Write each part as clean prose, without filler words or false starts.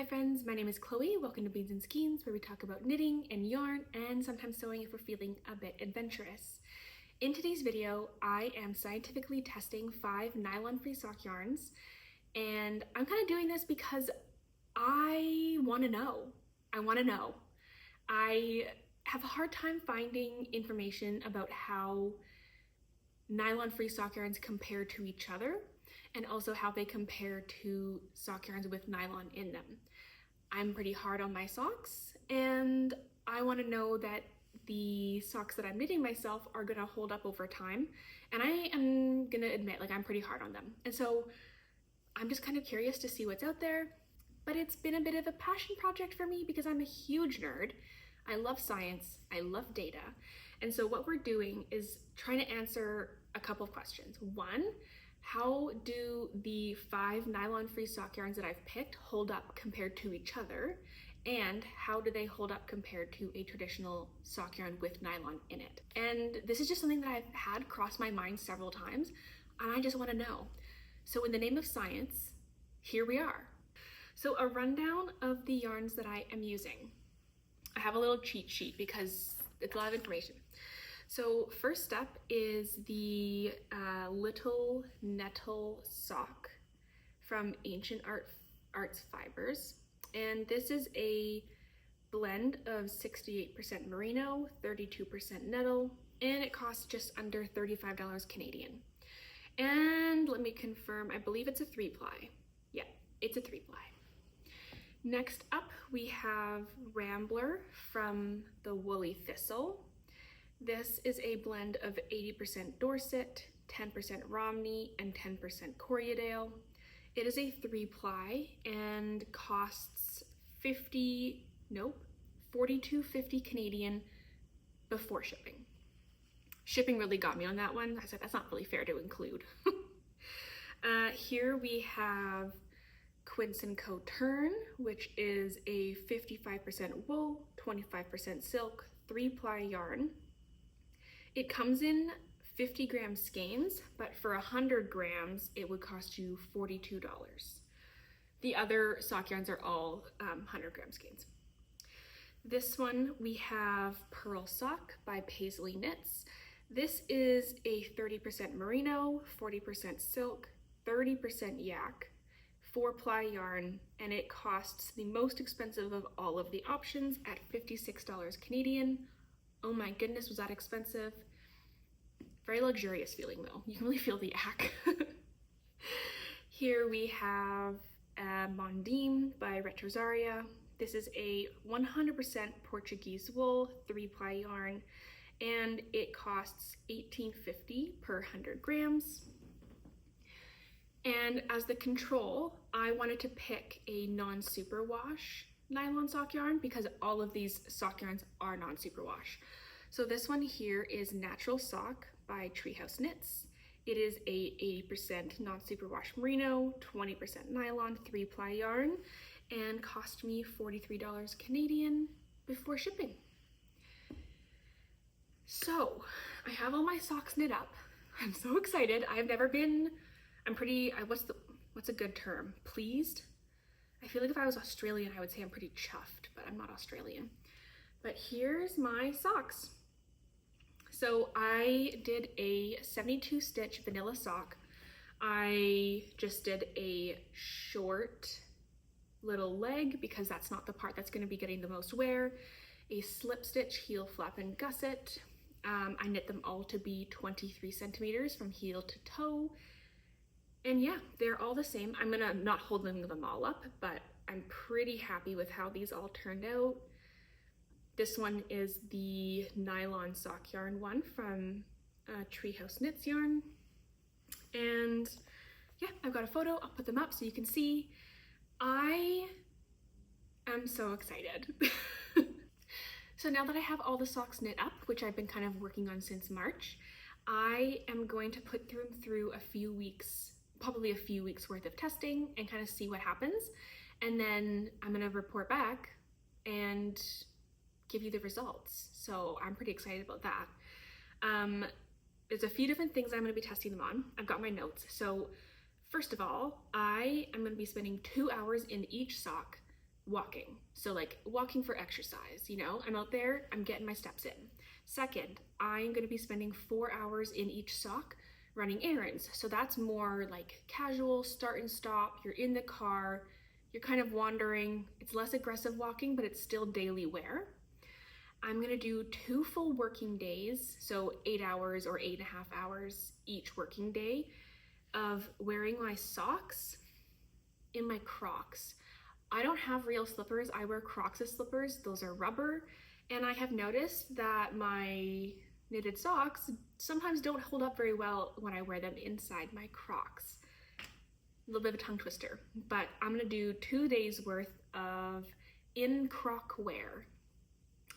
Hi friends, my name is Chloe. Welcome to Beans and Skeins, where we talk about knitting and yarn and sometimes sewing if we're feeling a bit adventurous. In today's video, I am scientifically testing 5 nylon-free sock yarns, and I'm kind of doing this because I want to know. I have a hard time finding information about how nylon-free sock yarns compare to each other, and also how they compare to sock yarns with nylon in them. I'm pretty hard on my socks, and I want to know that the socks that I'm knitting myself are gonna hold up over time, and I am gonna admit, I'm pretty hard on them. And so I'm just kind of curious to see what's out there, but it's been a bit of a passion project for me because I'm a huge nerd. I love science, I love data, and so what we're doing is trying to answer a couple of questions. One, how do the 5 nylon-free sock yarns that I've picked hold up compared to each other? And how do they hold up compared to a traditional sock yarn with nylon in it? And this is just something that I've had cross my mind several times, and I just want to know. So in the name of science, here we are. So a rundown of the yarns that I am using. I have a little cheat sheet because it's a lot of information. So first up is the little Nettle sock from Ancient Arts Fibres. And this is a blend of 68% merino, 32% nettle, and it costs just under $35 Canadian. And let me confirm, I believe it's a 3-ply. Yeah, it's a 3-ply. Next up, we have Rambler from the Woolly Thistle. This is a blend of 80% Dorset, 10% Romney, and 10% Corriedale. It is a 3-ply and costs $42.50 Canadian before shipping. Shipping really got me on that one. I said, that's not really fair to include. Here we have Quince and Co Tern, which is a 55% wool, 25% silk, 3-ply yarn. It comes in 50 gram skeins, but for 100 grams, it would cost you $42. The other sock yarns are all 100 gram skeins. This one, we have Pearl Sock by Pasley Knits. This is a 30% merino, 40% silk, 30% yak, 4-ply yarn, and it costs the most expensive of all of the options at $56 Canadian. Oh my goodness, was that expensive? Very luxurious feeling though. You can really feel the yak. Here we have Mondim by Retrosaria. This is a 100% Portuguese wool, 3-ply yarn, and it costs $18.50 per 100 grams. And as the control, I wanted to pick a non-superwash nylon sock yarn because all of these sock yarns are non-superwash. So this one here is Natural Sock by Treehouse Knits. It is a 80% non-superwash merino, 20% nylon, 3-ply yarn, and cost me $43 Canadian before shipping. So I have all my socks knit up. I'm so excited. What's a good term? Pleased? I feel like if I was Australian, I would say I'm pretty chuffed, but I'm not Australian. But here's my socks. So I did a 72 stitch vanilla sock. I just did a short little leg because that's not the part that's going to be getting the most wear. A slip stitch heel flap and gusset. I knit them all to be 23 centimeters from heel to toe. And yeah, they're all the same. I'm gonna not hold them all up, but I'm pretty happy with how these all turned out. This one is the nylon sock yarn one from Treehouse Knits yarn. And yeah, I've got a photo. I'll put them up so you can see. I am so excited. So now that I have all the socks knit up, which I've been kind of working on since March, I am going to put them through probably a few weeks worth of testing and kind of see what happens. And then I'm gonna report back and give you the results. So I'm pretty excited about that. There's a few different things I'm gonna be testing them on. I've got my notes. So first of all, I am gonna be spending 2 hours in each sock walking. So like walking for exercise, you know, I'm out there, I'm getting my steps in. Second, I'm going to be spending 4 hours in each sock running errands. So that's more like casual, start and stop. You're in the car, you're kind of wandering. It's less aggressive walking, but it's still daily wear. I'm going to do 2 full working days, so 8 hours or 8.5 hours each working day of wearing my socks in my Crocs. I don't have real slippers. I wear Crocs as slippers. Those are rubber. And I have noticed that my knitted socks sometimes don't hold up very well when I wear them inside my Crocs. A little bit of a tongue twister, but I'm gonna do 2 days worth of in Croc wear.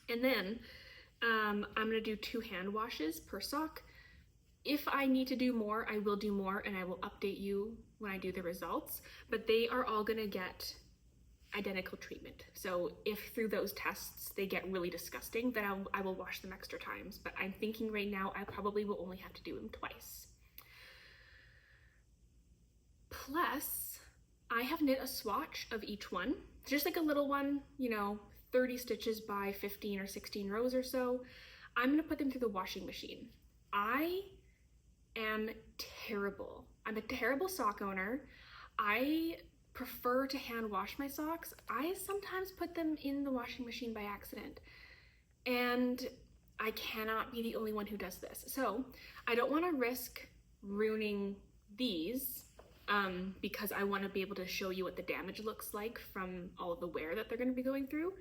And then I'm gonna do 2 hand washes per sock. If I need to do more, I will do more, and I will update you when I do the results, but they are all gonna get identical treatment. So if through those tests they get really disgusting, then I will wash them extra times, but I'm thinking right now I probably will only have to do them twice. Plus, I have knit a swatch of each one, just like a little one, you know, 30 stitches by 15 or 16 rows or so. I'm gonna put them through the washing machine. I am terrible. I'm a terrible sock owner. I prefer to hand wash my socks. I sometimes put them in the washing machine by accident, and I cannot be the only one who does this. So I don't want to risk ruining these because I want to be able to show you what the damage looks like from all of the wear that they're going to be going through.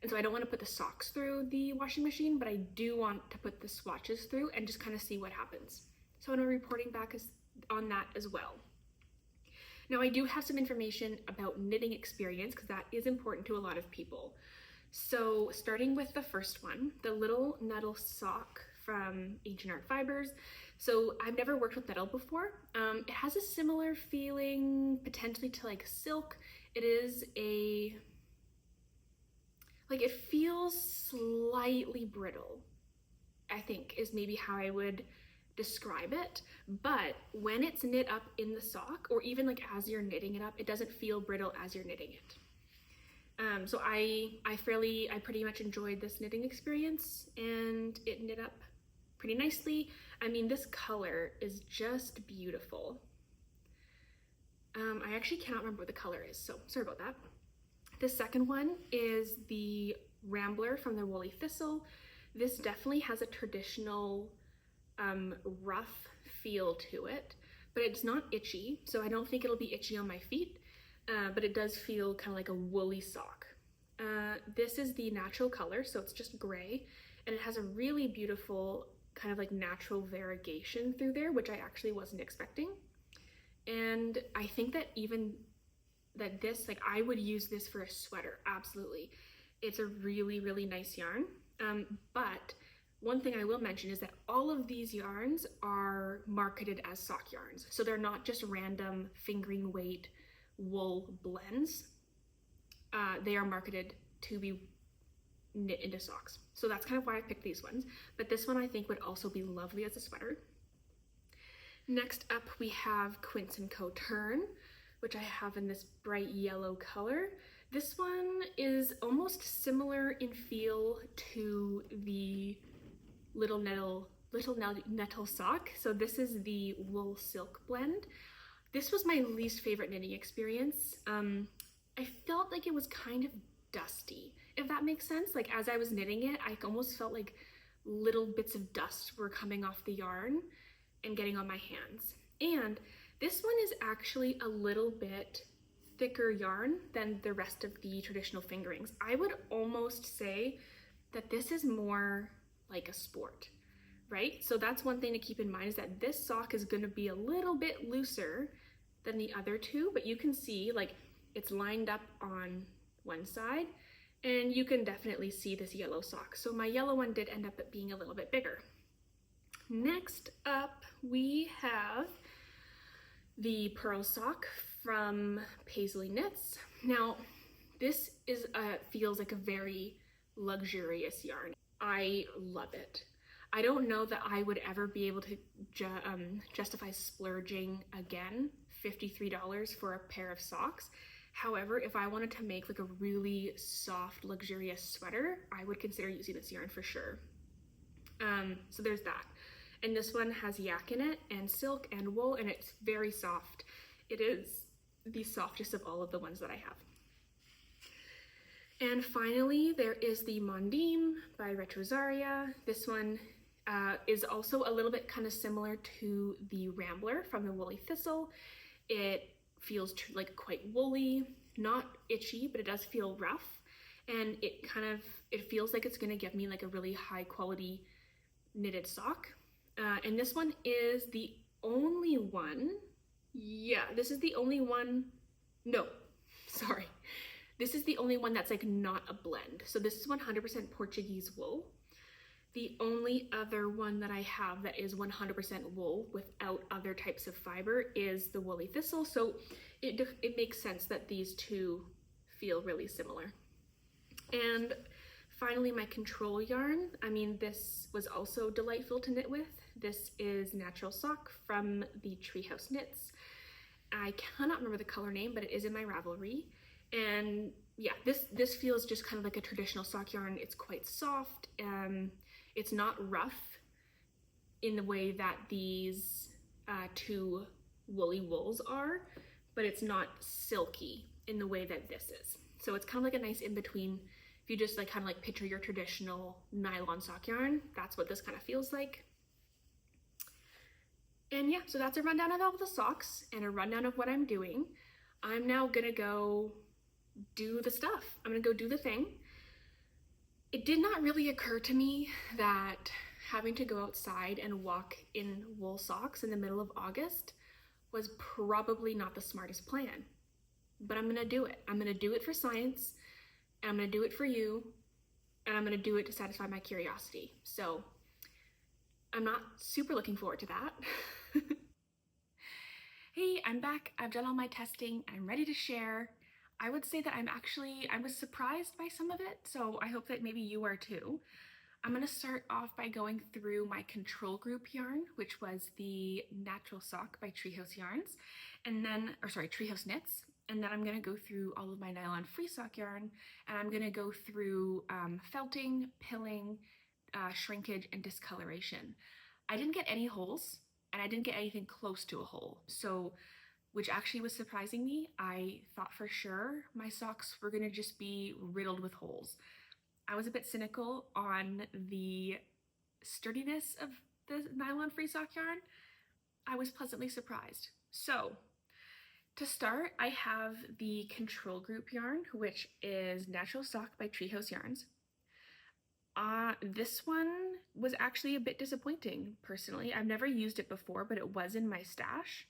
And so I don't want to put the socks through the washing machine, but I do want to put the swatches through and just kind of see what happens. So I'm reporting back on that as well. Now I do have some information about knitting experience because that is important to a lot of people. So starting with the first one, the little Nettle sock from Ancient Art Fibers. So I've never worked with Nettle before. It has a similar feeling potentially to like silk. It is it feels slightly brittle, I think is maybe how I would describe it, but when it's knit up in the sock, or even like as you're knitting it up, it doesn't feel brittle as you're knitting it. So I pretty much enjoyed this knitting experience, and it knit up pretty nicely. I mean, this color is just beautiful. I actually cannot remember what the color is, so sorry about that. The second one is the Rambler from the Woolly Thistle. This definitely has a traditional rough feel to it, but it's not itchy, so I don't think it'll be itchy on my feet, but it does feel kind of like a woolly sock. This is the natural color, so it's just gray, and it has a really beautiful kind of like natural variegation through there, which I actually wasn't expecting. And I think that even that this, like, I would use this for a sweater, absolutely. It's a really, really nice yarn, but one thing I will mention is that all of these yarns are marketed as sock yarns. So they're not just random fingering weight wool blends. They are marketed to be knit into socks. So that's kind of why I picked these ones. But this one I think would also be lovely as a sweater. Next up we have Quince and Co Tern, which I have in this bright yellow color. This one is almost similar in feel to the Little Nettle sock. So this is the wool silk blend. This was my least favorite knitting experience. I felt like it was kind of dusty, if that makes sense. Like as I was knitting it, I almost felt like little bits of dust were coming off the yarn and getting on my hands. And this one is actually a little bit thicker yarn than the rest of the traditional fingerings. I would almost say that this is more like a sport, right? So that's one thing to keep in mind, is that this sock is going to be a little bit looser than the other two, but you can see like it's lined up on one side, and you can definitely see this yellow sock. So my yellow one did end up being a little bit bigger. Next up we have the pearl sock from Pasley Knits. Now this is feels like a very luxurious yarn. I love it. I don't know that I would ever be able to justify splurging again $53 for a pair of socks. However, if I wanted to make like a really soft, luxurious sweater, I would consider using this yarn for sure. So there's that. And this one has yak in it, and silk and wool, and it's very soft. It is the softest of all of the ones that I have. And finally, there is the Mondim by Retrosaria. This one is also a little bit kind of similar to the Rambler from the Woolly Thistle. It feels like quite woolly, not itchy, but it does feel rough. And it feels like it's gonna give me like a really high quality knitted sock. And this one is the only one, this is the only one, no, sorry. This is the only one that's like not a blend. So this is 100% Portuguese wool. The only other one that I have that is 100% wool without other types of fiber is the Woolly Thistle. So it makes sense that these two feel really similar. And finally, my control yarn. I mean, this was also delightful to knit with. This is Natural Sock from the Treehouse knits. I cannot remember the color name, but it is in my Ravelry. And yeah, this feels just kind of like a traditional sock yarn. It's quite soft. It's not rough in the way that these two woolly wools are, but it's not silky in the way that this is. So it's kind of like a nice in-between. If you just like kind of like picture your traditional nylon sock yarn, that's what this kind of feels like. And yeah, so that's a rundown of all the socks and a rundown of what I'm doing. I'm now gonna go do the stuff. I'm gonna go do the thing. It did not really occur to me that having to go outside and walk in wool socks in the middle of August was probably not the smartest plan, but I'm gonna do it. I'm gonna do it for science, and I'm gonna do it for you, and I'm gonna do it to satisfy my curiosity. So I'm not super looking forward to that. Hey, I'm back. I've done all my testing. I'm ready to share. I would say that I was surprised by some of it, so I hope that maybe you are too. I'm gonna start off by going through my control group yarn, which was the Natural Sock by Treehouse Yarns, Treehouse Knits. And then I'm gonna go through all of my nylon free sock yarn, and I'm gonna go through felting, pilling, shrinkage, and discoloration. I didn't get any holes, and I didn't get anything close to a hole, which actually was surprising me. I thought for sure my socks were gonna just be riddled with holes. I was a bit cynical on the sturdiness of the nylon free sock yarn. I was pleasantly surprised. So to start, I have the control group yarn, which is Natural Sock by Treehouse Yarns. This one was actually a bit disappointing, personally. I've never used it before, but it was in my stash.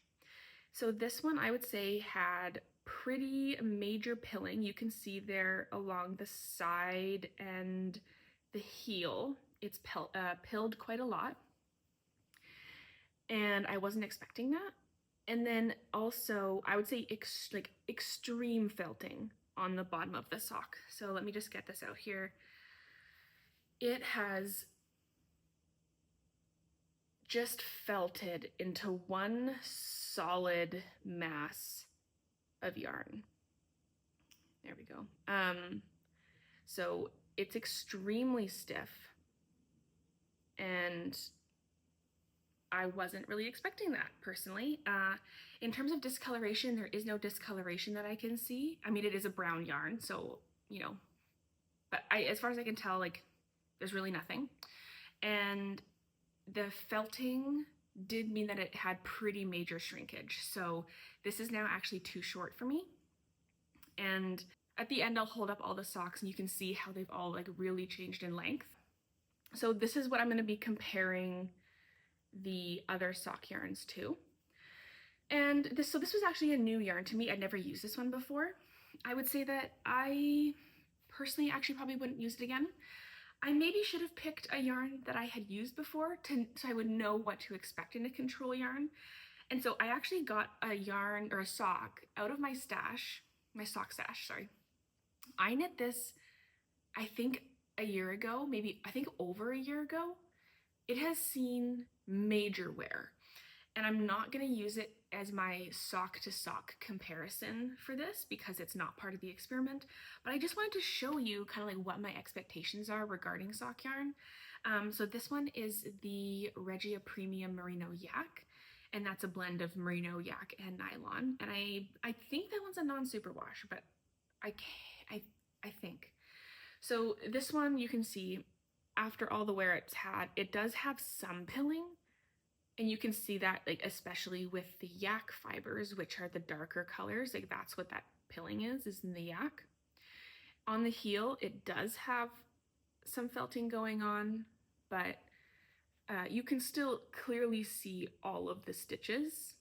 So this one I would say had pretty major pilling. You can see there along the side and the heel, it's pilled quite a lot. And I wasn't expecting that. And then also I would say extreme felting on the bottom of the sock. So let me just get this out here. It has just felted into one solid mass of yarn. There we go. So it's extremely stiff, and I wasn't really expecting that, personally. In terms of discoloration, there is no discoloration that I can see. I mean, it is a brown yarn, so, you know, but as far as I can tell, like, there's really nothing. And the felting did mean that it had pretty major shrinkage. So this is now actually too short for me. And at the end, I'll hold up all the socks and you can see how they've all like really changed in length. So this is what I'm going to be comparing the other sock yarns to. And this was actually a new yarn to me. I'd never used this one before. I would say that I personally actually probably wouldn't use it again. I maybe should have picked a yarn that I had used before so I would know what to expect in a control yarn. And so I actually got a yarn or a sock out of my stash, my sock stash, sorry. I knit this, I think a year ago, maybe I think over a year ago. It has seen major wear. And I'm not going to use it as my sock to sock comparison for this because it's not part of the experiment, but I just wanted to show you kind of like what my expectations are regarding sock yarn. So this one is the Regia Premium Merino Yak, and that's a blend of merino, yak, and nylon. And I think that one's a non-superwash, but I think. So this one, you can see after all the wear it's had, it does have some pilling. And you can see that, like, especially with the yak fibers, which are the darker colors, like that's what that pilling is in the yak. On the heel, it does have some felting going on, but you can still clearly see all of the stitches.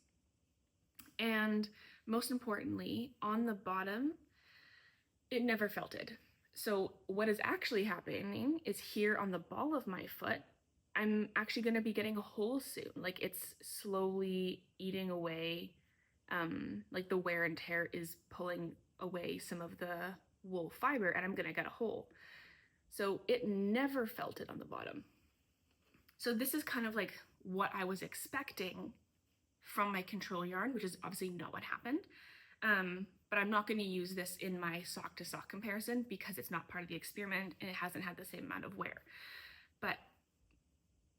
And most importantly, on the bottom, it never felted. So what is actually happening is here on the ball of my foot, I'm actually going to be getting a hole soon. Like, it's slowly eating away, like the wear and tear is pulling away some of the wool fiber, and I'm going to get a hole. So it never felted on the bottom. So this is kind of like what I was expecting from my control yarn, which is obviously not what happened. But I'm not going to use this in my sock to sock comparison because it's not part of the experiment and it hasn't had the same amount of wear. But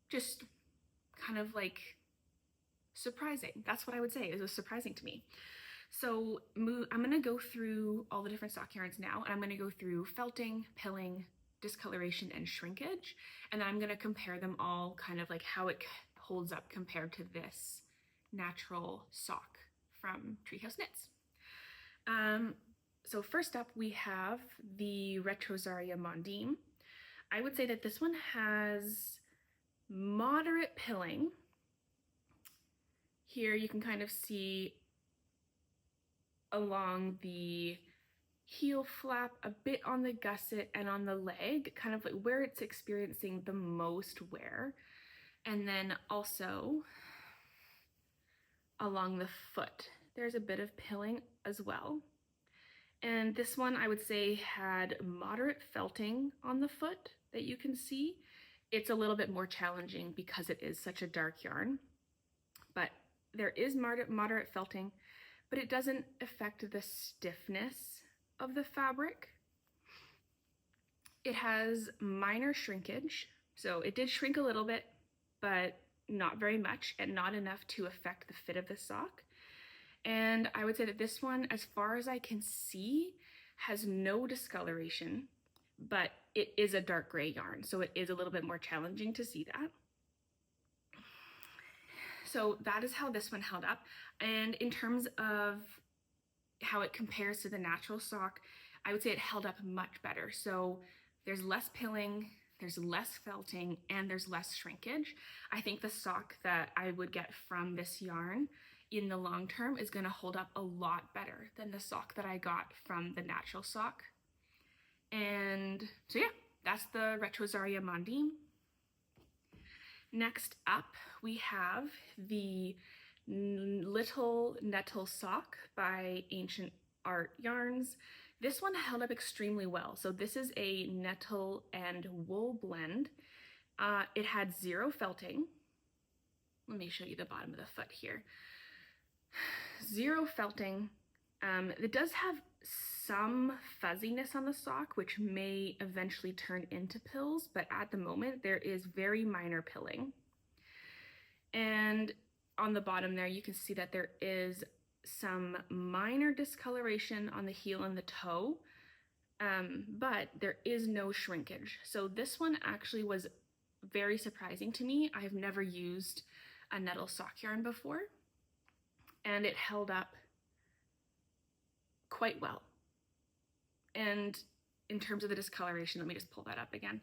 just kind of like surprising. That's what I would say. It was surprising to me. So I'm going to go through all the different sock yarns now, and I'm going to go through felting, pilling, discoloration, and shrinkage, and then I'm going to compare them all, kind of like how it holds up compared to this natural sock from Treehouse Knits. So first up, we have the Retrosaria Mondim. I would say that this one has moderate pilling. Here you can kind of see along the heel flap, a bit on the gusset and on the leg, kind of like where it's experiencing the most wear. And then also along the foot, there's a bit of pilling as well. And this one I would say had moderate felting on the foot that you can see. It's a little bit more challenging because it is such a dark yarn, but there is moderate felting, but it doesn't affect the stiffness of the fabric. It has minor shrinkage, so it did shrink a little bit, but not very much and not enough to affect the fit of the sock. And I would say that this one, as far as I can see, has no discoloration, but it is a dark gray yarn, so it is a little bit more challenging to see that. So that is how this one held up. And in terms of how it compares to the natural sock, I would say it held up much better. So there's less pilling, there's less felting, and there's less shrinkage. I think the sock that I would get from this yarn in the long term is going to hold up a lot better than the sock that I got from the natural sock. And so yeah, that's the Retrosaria Mondim. Next up, we have the Little Nettle sock by Ancient Art Yarns. This one held up extremely well. So this is a nettle and wool blend. It had zero felting. Let me show you the bottom of the foot here. Zero felting. It does have some fuzziness on the sock, which may eventually turn into pills, but at the moment there is very minor pilling. And on the bottom there, you can see that there is some minor discoloration on the heel and the toe, but there is no shrinkage. So this one actually was very surprising to me. I've never used a nettle sock yarn before, and it held up quite well. And in terms of the discoloration, let me just pull that up again.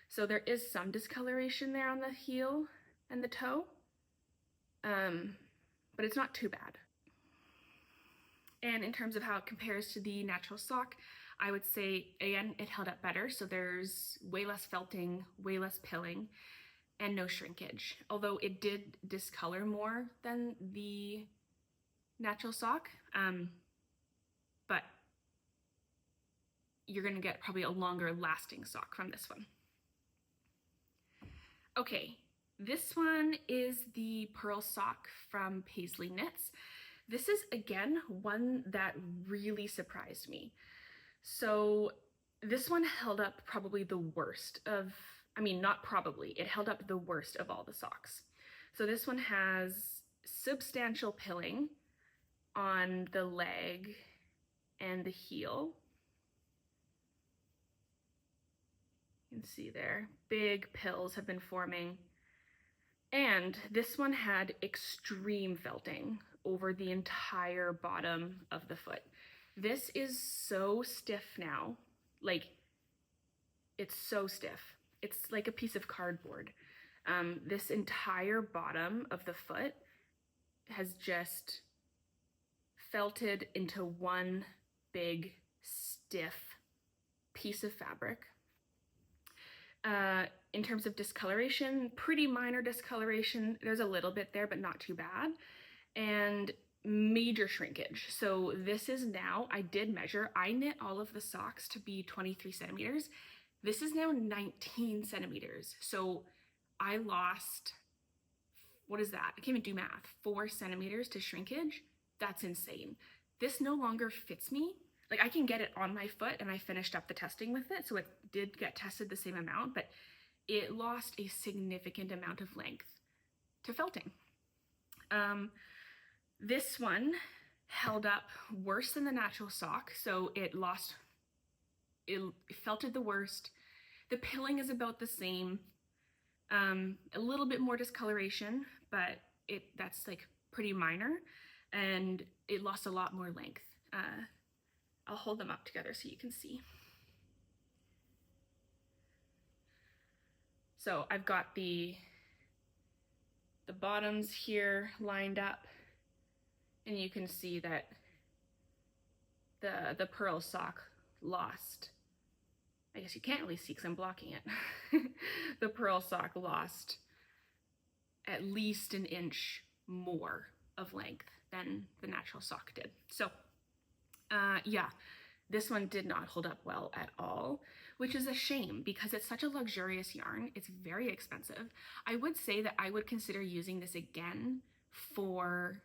So there is some discoloration there on the heel and the toe, but it's not too bad. And in terms of how it compares to the natural sock, I would say, again, it held up better. So there's way less felting, way less pilling, and no shrinkage. Although it did discolor more than the natural sock, but you're gonna get probably a longer lasting sock from this one. Okay, This one is the Pearl Sock from Pasley Knits. This is, again, one that really surprised me. So this one held up probably the worst of, I mean, not probably, it held up the worst of all the socks. So this one has substantial pilling on the leg and the heel. You can see there, big pills have been forming. And this one had extreme felting over the entire bottom of the foot. This is so stiff now. Like, it's so stiff. It's like a piece of cardboard. This entire bottom of the foot has just felted into one big, stiff piece of fabric. In terms of discoloration, pretty minor discoloration. There's a little bit there, but not too bad. And major shrinkage. So this is now, I did measure, I knit all of the socks to be 23 centimeters. This is now 19 centimeters. So I lost, what is that? I can't even do math. 4 centimeters to shrinkage. That's insane. This no longer fits me. Like, I can get it on my foot, and I finished up the testing with it, so it did get tested the same amount, but it lost a significant amount of length to felting. This one held up worse than the natural sock, so it felted the worst. The pilling is about the same, a little bit more discoloration, but that's like pretty minor, and it lost a lot more length. I'll hold them up together so you can see. So I've got the bottoms here lined up, and you can see that the pearl sock lost, I guess you can't really see because I'm blocking it. The pearl sock lost at least an inch more of length than the natural sock did. So yeah, this one did not hold up well at all, which is a shame because it's such a luxurious yarn. It's very expensive. I would say that I would consider using this again for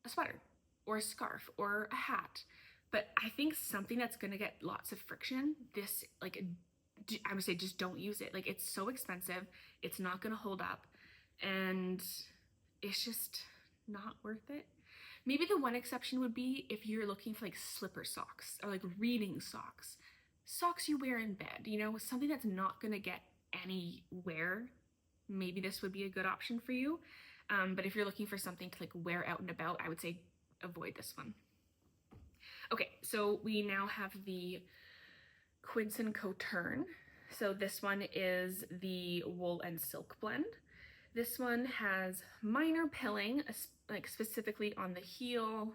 a sweater or a scarf or a hat. But I think something that's gonna get lots of friction, this, like, I would say just don't use it. Like, it's so expensive, it's not gonna hold up, and it's just not worth it. Maybe the one exception would be if you're looking for like slipper socks or like reading socks. Socks you wear in bed, you know, something that's not gonna get any wear. Maybe this would be a good option for you. But if you're looking for something to like wear out and about, I would say avoid this one. Okay, so we now have the Quince and Co Tern. So this one is the wool and silk blend. This one has minor pilling, like specifically on the heel,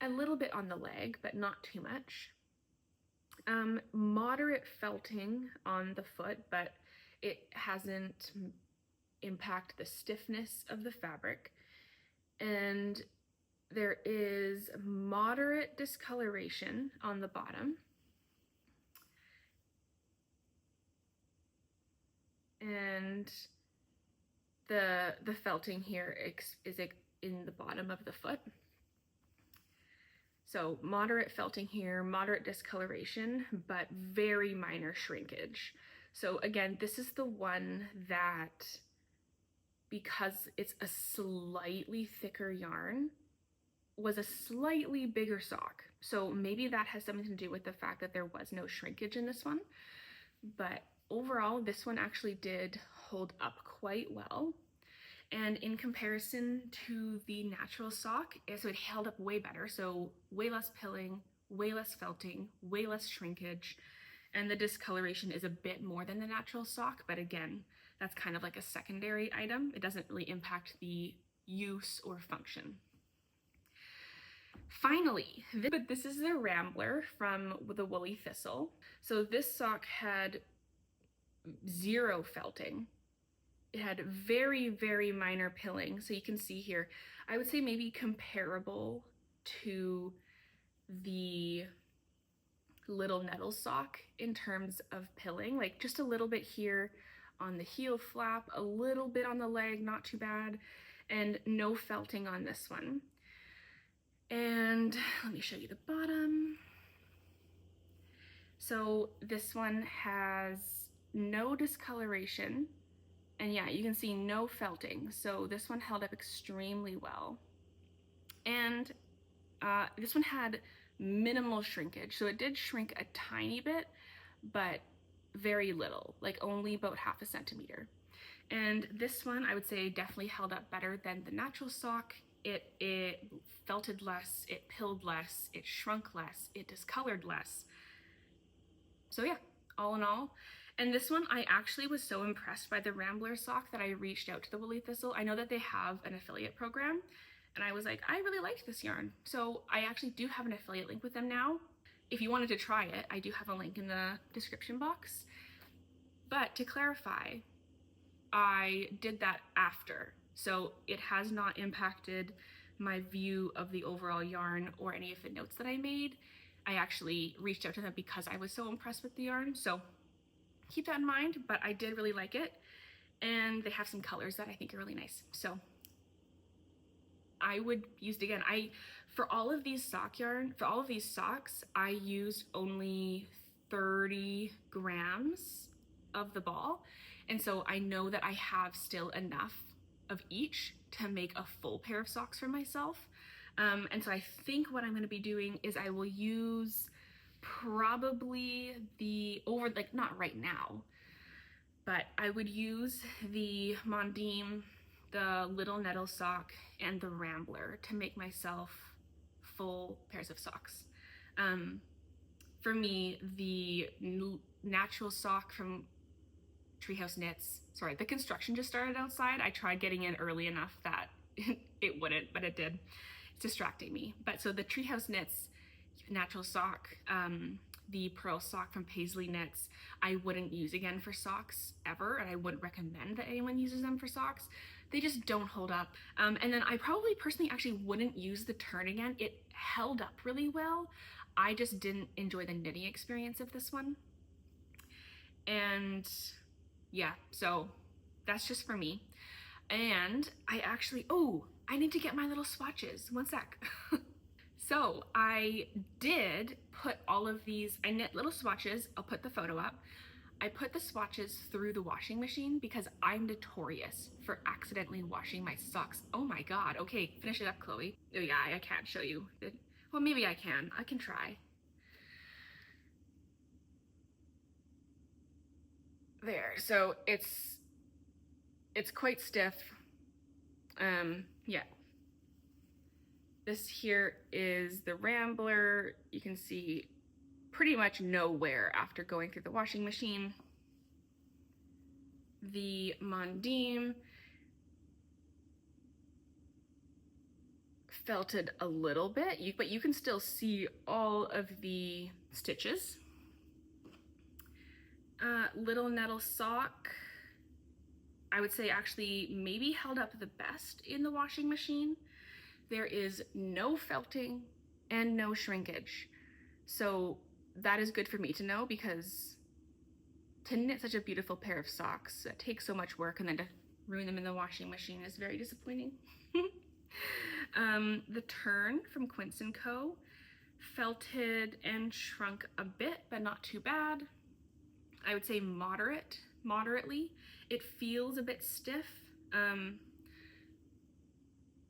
a little bit on the leg, but not too much. Moderate felting on the foot, but it hasn't impacted the stiffness of the fabric. And there is moderate discoloration on the bottom. And the felting here is in the bottom of the foot. So moderate felting here, moderate discoloration, but very minor shrinkage. So again, this is the one that, because it's a slightly thicker yarn, was a slightly bigger sock. So maybe that has something to do with the fact that there was no shrinkage in this one. But overall, this one actually did hold up quite well. And in comparison to the natural sock, so it held up way better. So way less pilling, way less felting, way less shrinkage. And the discoloration is a bit more than the natural sock, but again, that's kind of like a secondary item. It doesn't really impact the use or function. Finally, this is the Rambler from the Woolly Thistle. So this sock had 0 felting. It had very, very minor pilling. So you can see here, I would say maybe comparable to the little Nettle sock in terms of pilling, like just a little bit here on the heel flap, a little bit on the leg, not too bad, and no felting on this one. And let me show you the bottom. So this one has no discoloration, and yeah, you can see no felting. So this one held up extremely well. And this one had minimal shrinkage. So it did shrink a tiny bit, but very little, like only about ½ centimeter. And this one, I would say, definitely held up better than the natural sock. It felted less, it pilled less, it shrunk less, it discolored less. So yeah, all in all. And this one, I actually was so impressed by the Rambler sock that I reached out to the Woolly Thistle. I know that they have an affiliate program, and I was like, I really liked this yarn. So I actually do have an affiliate link with them now. If you wanted to try it, I do have a link in the description box. But to clarify, I did that after. So it has not impacted my view of the overall yarn or any of the notes that I made. I actually reached out to them because I was so impressed with the yarn. So keep that in mind, but I did really like it. And they have some colors that I think are really nice. So I would use it again. For all of these socks, I used only 30 grams of the ball. And so I know that I have still enough of each to make a full pair of socks for myself. And so I think what I'm going to be doing is I will use probably not right now, but I would use the Mondim, the little Nettle sock, and the Rambler to make myself full pairs of socks. For me, the natural sock from Treehouse knits, sorry, the construction just started outside. I tried getting in early enough that it wouldn't, but it did. It's distracting me. But so the Treehouse knits natural sock, the pearl sock from Pasley knits, I wouldn't use again for socks ever, and I wouldn't recommend that anyone uses them for socks. They just don't hold up. And then I probably personally actually wouldn't use the Tern again. It held up really well. I just didn't enjoy the knitting experience of this one. And yeah, so that's just for me. And I need to get my little swatches. One sec. So I did put all of these, I knit little swatches. I'll put the photo up. I put the swatches through the washing machine because I'm notorious for accidentally washing my socks. Oh my God. Okay, finish it up, Chloe. Oh yeah, I can't show you. Well, maybe I can try. There, so it's quite stiff. Yeah. This here is the Rambler. You can see pretty much no wear after going through the washing machine. The Mondim felted a little bit, but you can still see all of the stitches. Little Nettle sock, I would say actually maybe held up the best in the washing machine. There is no felting and no shrinkage. So that is good for me to know, because to knit such a beautiful pair of socks that takes so much work and then to ruin them in the washing machine is very disappointing. The Tern from Quince and Co felted and shrunk a bit, but not too bad. I would say moderately. It feels a bit stiff,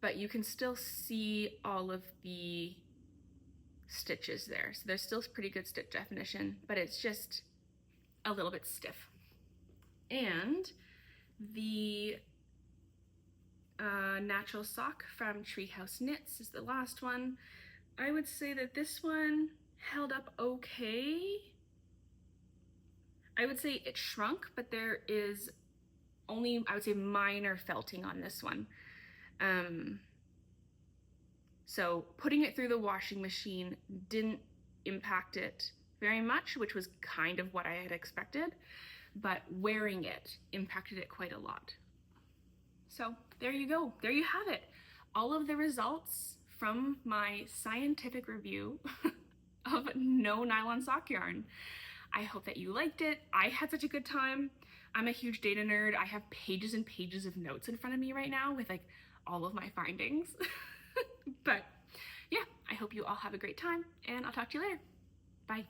but you can still see all of the stitches there. So there's still pretty good stitch definition, but it's just a little bit stiff. And the natural sock from Treehouse Knits is the last one. I would say that this one held up okay. I would say it shrunk, but there is only, I would say, minor felting on this one. So putting it through the washing machine didn't impact it very much, which was kind of what I had expected, but wearing it impacted it quite a lot. So there you go. There you have it. All of the results from my scientific review of no nylon sock yarn. I hope that you liked it. I had such a good time. I'm a huge data nerd. I have pages and pages of notes in front of me right now with like all of my findings. But yeah, I hope you all have a great time, and I'll talk to you later. Bye.